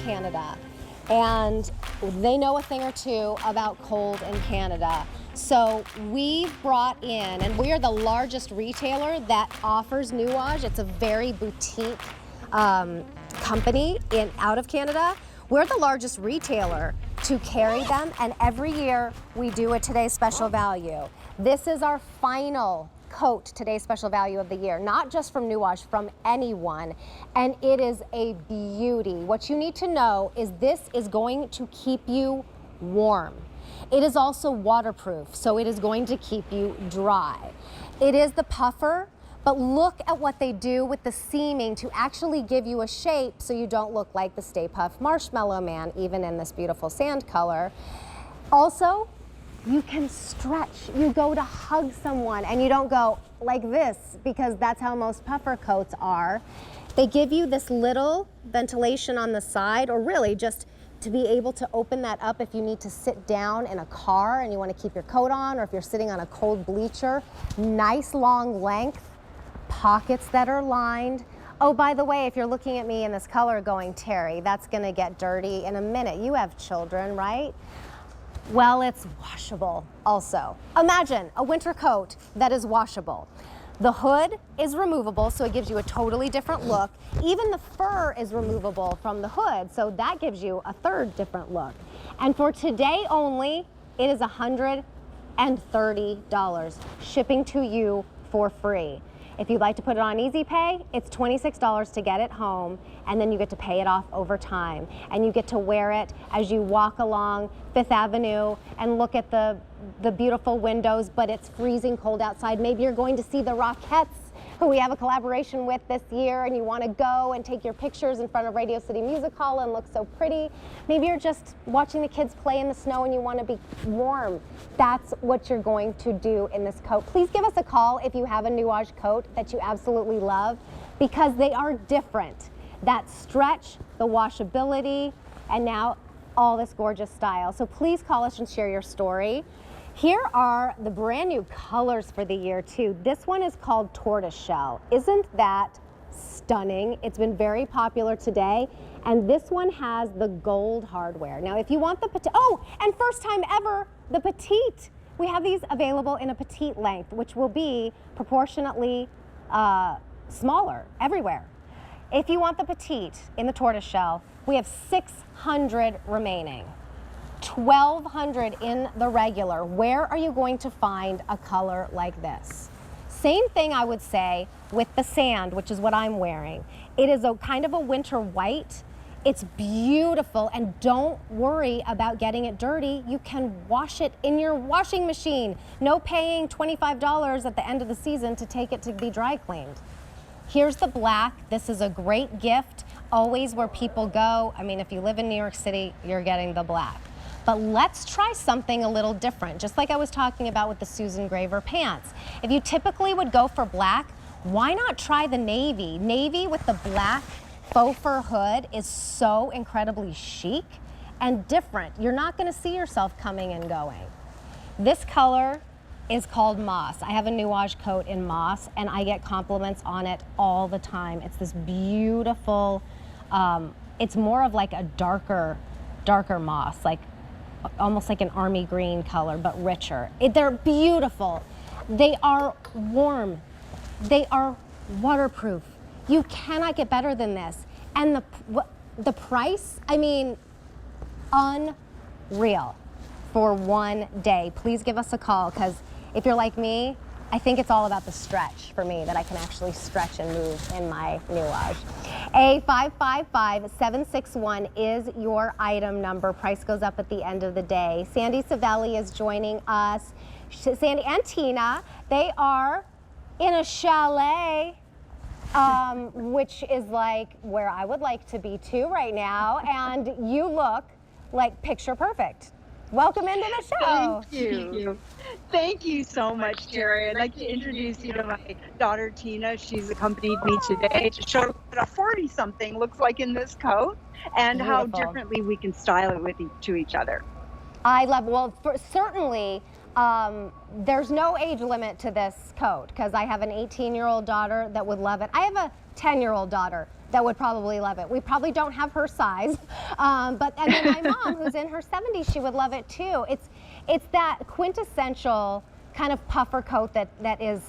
Canada, and they know a thing or two about cold in Canada. So we've brought in, and we are the largest retailer that offers Nuage. It's a very boutique company out of Canada. We're the largest retailer to carry them, and every year we do a Today's Special Value. This is our final coat Today's Special Value of the year, not just from Nuage, from anyone, and it is a beauty. What you need to know is this is going to keep you warm. It is also waterproof, so it is going to keep you dry. It is the puffer, but look at what they do with the seaming to actually give you a shape so you don't look like the Stay Puft Marshmallow Man, even in this beautiful sand color. Also, you can stretch. You go to hug someone and you don't go like this, because that's how most puffer coats are. They give you this little ventilation on the side, or really just to be able to open that up if you need to sit down in a car and you want to keep your coat on, or if you're sitting on a cold bleacher. Nice long length, pockets that are lined. Oh, by the way, if you're looking at me in this color going, Terry, that's gonna get dirty in a minute. You have children, right? Well, it's washable also. Imagine a winter coat that is washable. The hood is removable, so it gives you a totally different look. Even the fur is removable from the hood, so that gives you a third different look. And for today only, it is $130, shipping to you for free. If you'd like to put it on Easy Pay, it's $26 to get it home, and then you get to pay it off over time. And you get to wear it as you walk along Fifth Avenue and look at the beautiful windows, but it's freezing cold outside. Maybe you're going to see the Rockettes, who we have a collaboration with this year, and you want to go and take your pictures in front of Radio City Music Hall and look so pretty. Maybe you're just watching the kids play in the snow and you want to be warm. That's what you're going to do in this coat. Please give us a call if you have a Nuage coat that you absolutely love, because they are different. That stretch, the washability, and now all this gorgeous style. So please call us and share your story. Here are the brand new colors for the year too. This one is called Tortoiseshell. Isn't that stunning? It's been very popular today. And this one has the gold hardware. Now, if you want the Petite, oh, and first time ever, the Petite. We have these available in a Petite length, which will be proportionately smaller everywhere. If you want the Petite in the Tortoiseshell, we have 600 remaining. 1,200 in the regular. Where are you going to find a color like this? Same thing I would say with the sand, which is what I'm wearing. It is a kind of a winter white. It's beautiful, and don't worry about getting it dirty. You can wash it in your washing machine. No paying $25 at the end of the season to take it to be dry cleaned. Here's the black. This is a great gift, always where people go. I mean, if you live in New York City, you're getting the black. But let's try something a little different, just like I was talking about with the Susan Graver pants. If you typically would go for black, why not try the navy? Navy with the black faux fur hood is so incredibly chic and different. You're not gonna see yourself coming and going. This color is called Moss. I have a Nuage coat in Moss, and I get compliments on it all the time. It's this beautiful, it's more of like a darker moss, like almost like an army green color, but richer. They're beautiful. They are warm. They are waterproof. You cannot get better than this. And the price, I mean, unreal for one day. Please give us a call, because if you're like me, I think it's all about the stretch for me, that I can actually stretch and move in my Nuage. A555761 is your item number. Price goes up at the end of the day. Sandy Savelli is joining us. Sandy and Tina, they are in a chalet, which is like where I would like to be too right now. And you look like picture perfect. Welcome into the show. Thank you. Thank you so much, Terry. I'd like to introduce you to my daughter, Tina. She's accompanied me today to show what a 40-something looks like in this coat, and Beautiful. how differently we can style it to each other. I love, well, certainly, there's no age limit to this coat, because I have an 18-year-old daughter that would love it. I have a 10-year-old daughter that would probably love it. We probably don't have her size, but and then my mom, who's in her 70s, she would love it too. It's that quintessential kind of puffer coat that is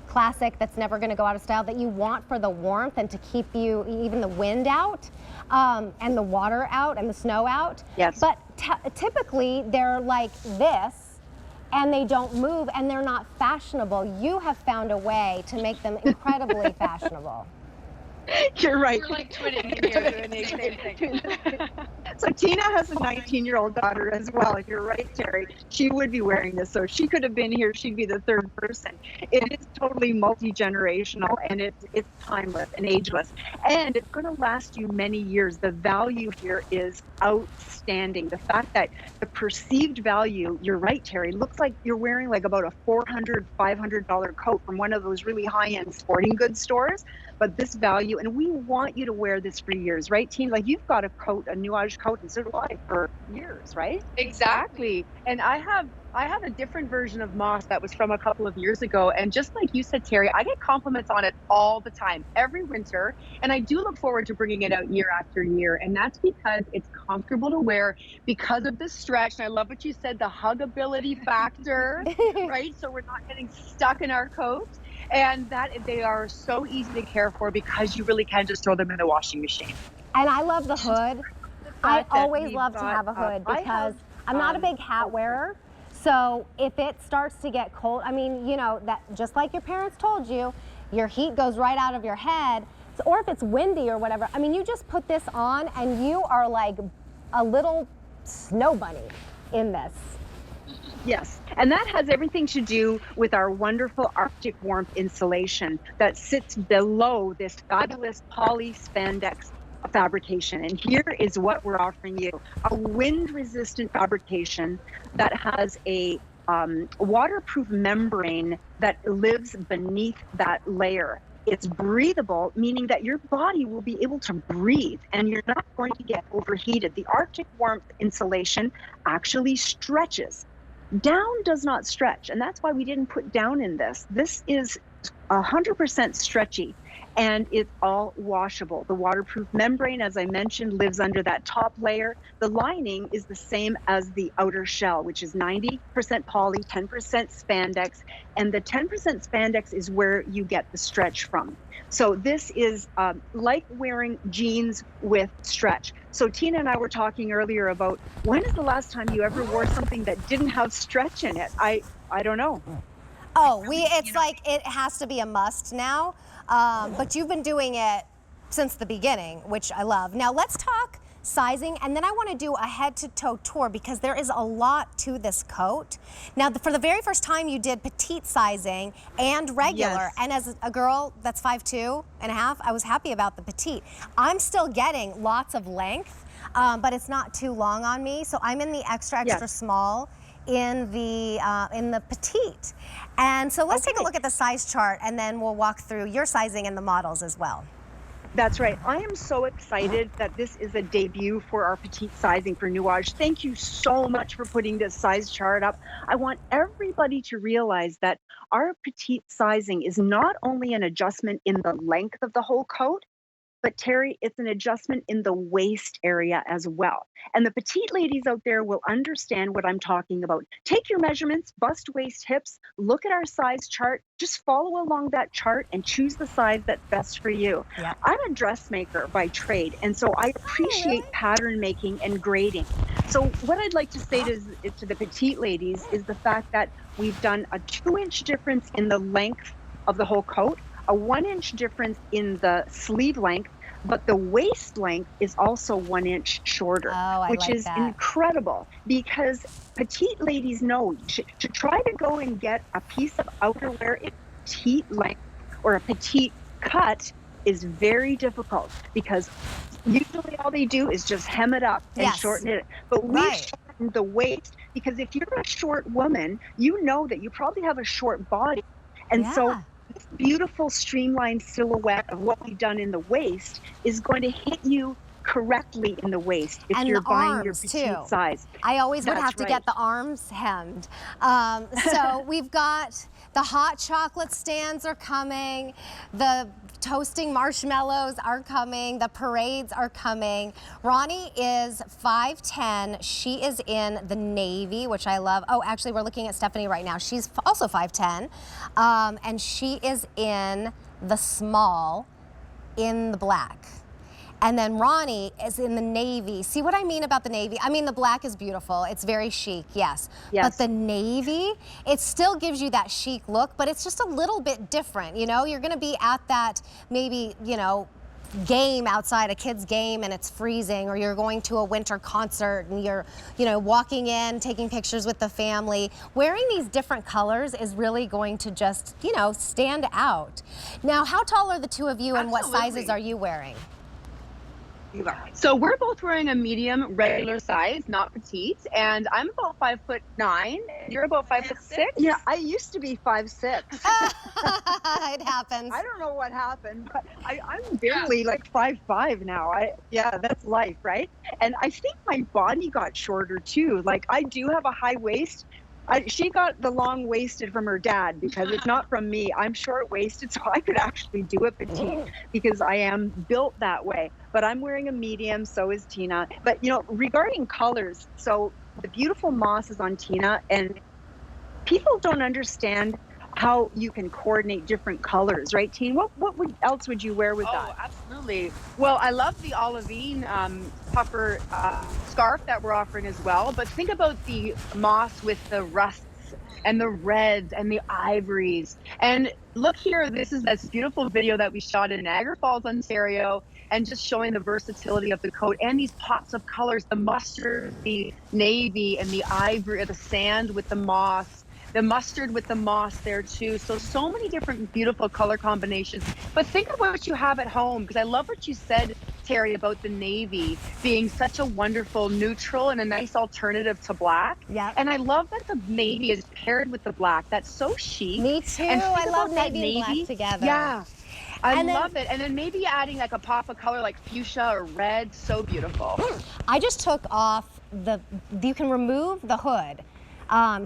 classic, that's never going to go out of style, that you want for the warmth and to keep you even the wind out, and the water out and the snow out. Yes. But typically they're like this, and they don't move, and they're not fashionable. You have found a way to make them incredibly fashionable. You're right. We're like twinning in here doing the same thing. So Tina has a 19-year-old daughter as well. You're right, Terry. She would be wearing this. So if she could have been here, she'd be the third person. It is totally multi-generational, and it's timeless and ageless. And it's going to last you many years. The value here is outstanding. The fact that the perceived value, you're right, Terry, looks like you're wearing like about a $400, $500 coat from one of those really high-end sporting goods stores. But this value, and we want you to wear this for years, right, Tina? Like, you've got a coat, a Nuage coat, and so do I, for years, right? Exactly. And I have a different version of moss that was from a couple of years ago. And just like you said, Terry, I get compliments on it all the time, every winter. And I do look forward to bringing it out year after year. And that's because it's comfortable to wear because of the stretch. And I love what you said, the huggability factor, right? So we're not getting stuck in our coats. And that they are so easy to care for because you really can just throw them in the washing machine. And I love the hood. I always love to have a hood because I'm not a big hat wearer. So if it starts to get cold, I mean, you know, that just like your parents told you, your heat goes right out of your head. So, or if it's windy or whatever, I mean, you just put this on and you are like a little snow bunny in this. Yes, and that has everything to do with our wonderful Arctic warmth insulation that sits below this fabulous poly spandex fabrication. And here is what we're offering you: a wind-resistant fabrication that has a waterproof membrane that lives beneath that layer. It's breathable, meaning that your body will be able to breathe and you're not going to get overheated. The Arctic warmth insulation actually stretches. Down does not stretch, and that's why we didn't put down in this. This is 100% stretchy, and it's all washable. The waterproof membrane, as I mentioned, lives under that top layer. The lining is the same as the outer shell, which is 90% poly, 10% spandex, and the 10% spandex is where you get the stretch from. So this is like wearing jeans with stretch. So Tina and I were talking earlier about when is the last time you ever wore something that didn't have stretch in it? I don't know. Oh, it's like it has to be a must now, but you've been doing it since the beginning, which I love. Now let's talk sizing, and then I want to do a head-to-toe tour because there is a lot to this coat. Now, for the very first time, you did petite sizing and regular, Yes. and as a girl that's 5'2.5", I was happy about the petite. I'm still getting lots of length, but it's not too long on me, so I'm in the extra Yes. small in the petite. And so let's take a look at the size chart, and then we'll walk through your sizing and the models as well. That's right. I am so excited that this is a debut for our petite sizing for Nuage. Thank you so much for putting this size chart up. I want everybody to realize that our petite sizing is not only an adjustment in the length of the whole coat, but Terry, it's an adjustment in the waist area as well. And the petite ladies out there will understand what I'm talking about. Take your measurements, bust, waist, hips, look at our size chart, just follow along that chart and choose the size that's best for you. Yeah. I'm a dressmaker by trade, and so I appreciate pattern making and grading. So what I'd like to say to the petite ladies is the fact that we've done a 2-inch difference in the length of the whole coat, a 1-inch difference in the sleeve length, but the waist length is also 1 inch shorter, which is incredible because petite ladies know to try to go and get a piece of outerwear in petite length or a petite cut is very difficult because usually all they do is just hem it up and shorten it. But we shorten the waist because if you're a short woman, you know that you probably have a short body. And so this beautiful streamlined silhouette of what we've done in the waist is going to hit you correctly in the waist if And you're the buying your arms, petite too. size. I always would That's have to right. get the arms hemmed. So we've got the hot chocolate stands are coming, the toasting marshmallows are coming, the parades are coming. Ronnie is 5'10". She is in the navy, which I love. Oh, actually, we're looking at Stephanie right now. She's also 5'10", and she is in the small, in the black. And then Ronnie is in the navy. See what I mean about the navy? I mean, the black is beautiful. It's very chic, yes. Yes. But the navy, it still gives you that chic look, but it's just a little bit different, you know? You're gonna be at that maybe, you know, game outside, a kid's game, and it's freezing, or you're going to a winter concert and you're, you know, walking in, taking pictures with the family. Wearing these different colors is really going to just, you know, stand out. Now, how tall are the two of you and what sizes are you wearing? So we're both wearing a medium regular size, not petite, and I'm about 5'9". You're about 5'6". Yeah, I used to be 5'6". It happens. I don't know what happened, but I'm barely like 5'5" now. Yeah, that's life, right? And I think my body got shorter too. Like I do have a high waist. She got the long waisted from her dad because it's not from me. I'm short waisted, so I could actually do a petite because I am built that way. But I'm wearing a medium, so is Tina. But you know, regarding colors, so the beautiful moss is on Tina, and people don't understand how you can coordinate different colors, right, Tina? What else would you wear with that? Oh, absolutely. Well, I love the olivine puffer scarf that we're offering as well. But think about the moss with the rusts and the reds and the ivories. And look here, this is this beautiful video that we shot in Niagara Falls, Ontario, and just showing the versatility of the coat and these pops of colors, the mustard, the navy, and the ivory, or the sand with the moss. The mustard with the moss there too. So many different beautiful color combinations. But think of what you have at home, because I love what you said, Terry, about the navy being such a wonderful neutral and a nice alternative to black. Yeah. And I love that the navy is paired with the black. That's so chic. Me too. And think I love about that navy and black together. Yeah. I And then- love it. And then maybe adding like a pop of color like fuchsia or red. So beautiful. I just took off you can remove the hood.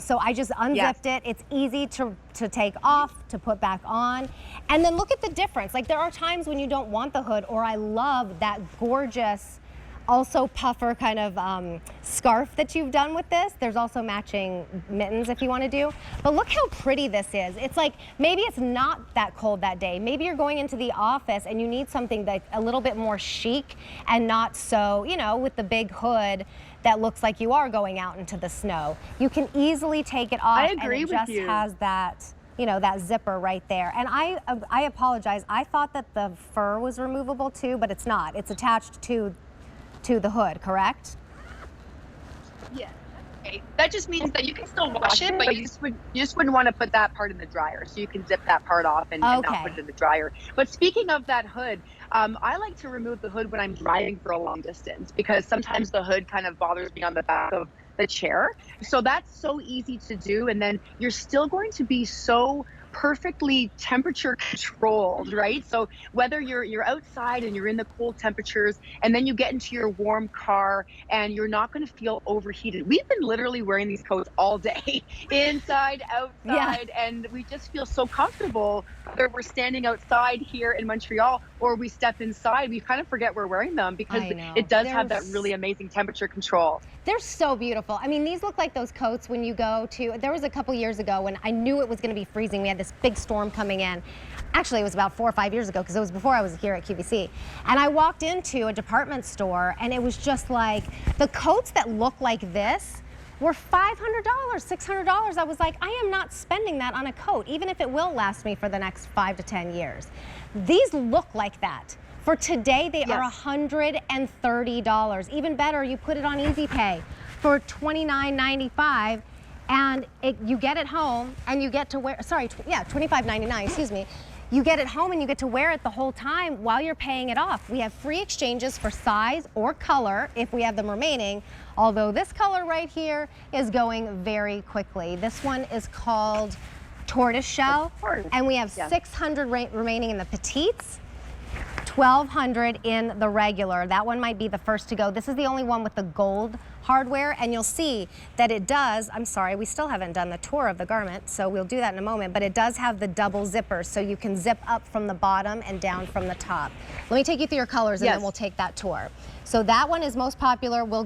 So I just unzipped it. It's easy to take off, to put back on. And then look at the difference. Like there are times when you don't want the hood, or I love that gorgeous, also puffer kind of scarf that you've done with this. There's also matching mittens if you want to do. But look how pretty this is. It's like, maybe it's not that cold that day. Maybe you're going into the office and you need something that's a little bit more chic and not so, you know, with the big hood that looks like you are going out into the snow. You can easily take it off. I agree and it with just you. has that, you know, that zipper right there. And I apologize. I thought that the fur was removable too, but it's not. It's attached to the hood, correct? Yeah. Okay. That just means that you can still wash it, but you just wouldn't want to put that part in the dryer. So you can zip that part off and not put it in the dryer. But speaking of that hood, I like to remove the hood when I'm driving for a long distance, because sometimes the hood kind of bothers me on the back of the chair. So that's so easy to do. And then you're still going to be so perfectly temperature controlled, right? So whether you're outside and you're in the cold temperatures, and then you get into your warm car and you're not going to feel overheated. We've been literally wearing these coats all day, inside, outside, and we just feel so comfortable. Whether we're standing outside here in Montreal or we step inside, we kind of forget we're wearing them because it does have that really amazing temperature control. They're so beautiful. I mean, these look like those coats when you go to, there was a couple years ago when I knew it was going to be freezing. We had this big storm coming in. Actually, it was about 4 or 5 years ago, because it was before I was here at QVC. And I walked into a department store and it was just like, the coats that look like this were $500, $600. I was like, I am not spending that on a coat, even if it will last me for the next 5 to 10 years. These look like that. For today, they are $130. Even better, you put it on Easy Pay for $29.95, and you get it home and you get to wear, $25.99, excuse me. You get it home and you get to wear it the whole time while you're paying it off. We have free exchanges for size or color if we have them remaining, although this color right here is going very quickly. This one is called Tortoise Shell, and we have 600 remaining in the Petites. $1,200 in the regular. That one might be the first to go. This is the only one with the gold hardware, and you'll see that it does, I'm sorry, we still haven't done the tour of the garment, so we'll do that in a moment, but it does have the double zipper, so you can zip up from the bottom and down from the top. Let me take you through your colors, and then we'll take that tour. So that one is most popular. We'll